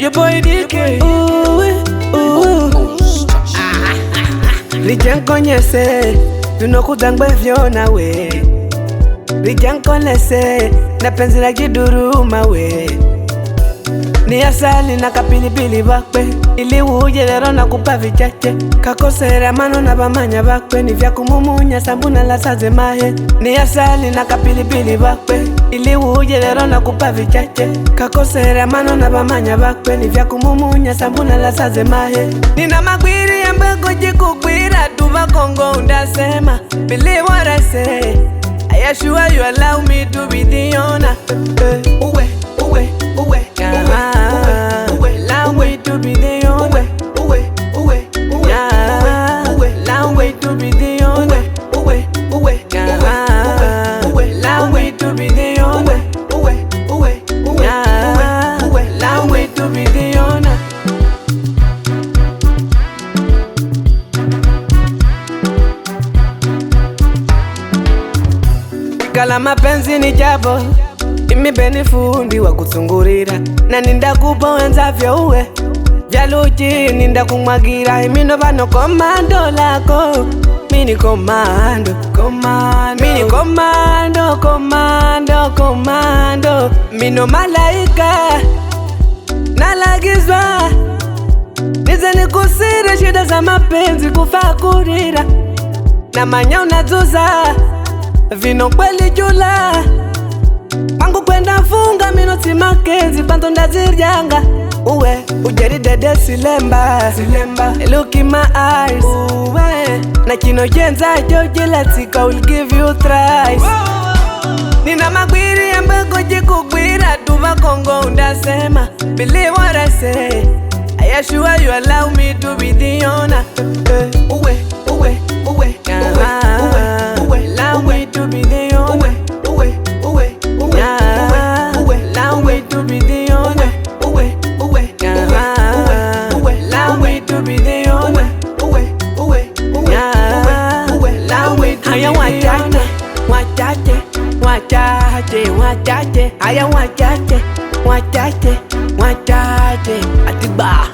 your boy DK. Lijankonyese, tunokudangwe vyona we. Lijankolese, na penzi la kiduruma we. Ni asali na kapilipili bakwe, ili uje lero na kupa vichache. Kakosera mano na bamanya bakwe, ni vya kumumunya sambuna la saze mahe. Ni asali na kapilipili bakwe, ili uje lero na kupa vichache. Kakosera mano na bamanya bakwe, ni vya kumumunya sambuna la saze mahe. Nina magwiri ya mbego jikugwira, tuva Kongo undasema. Believe what I say, I assure you allow me to be the owner. Uwe, uwe, uwe, long way to be the owner. Long way to be the owner. Long way to be the owner. Long way to be the owner. Kala mapenzi ni jabo, imibeni fundi wa kutungurira. Na ninda kupo wenzavyo uwe Jaluchi ninda kumwagira. Imino vano komando lako, mini komando, komando. Mini komando, komando, komando. Mino malaika, nalagizwa nize nikusire shida za mapenzi kufa kurira. Na manya unazuza vino kweli jula. Pangu kwenda funga minoti makenzi panto ndazirjanga. Uwe, ujeri dede silemba. Look in my eyes. Uwe, na kino jenza joji latika will give you thrice. Nina magwiri ya mbego jikugwira, tuva Kongo undasema. Believe what I say, I assure you allow me to be the owner. Uwe, uwe, uwe, long way to be the owner. Long way to be the owner. Long way to be the owner. Long way to be the owner. Wachache, aya wachache, atiba.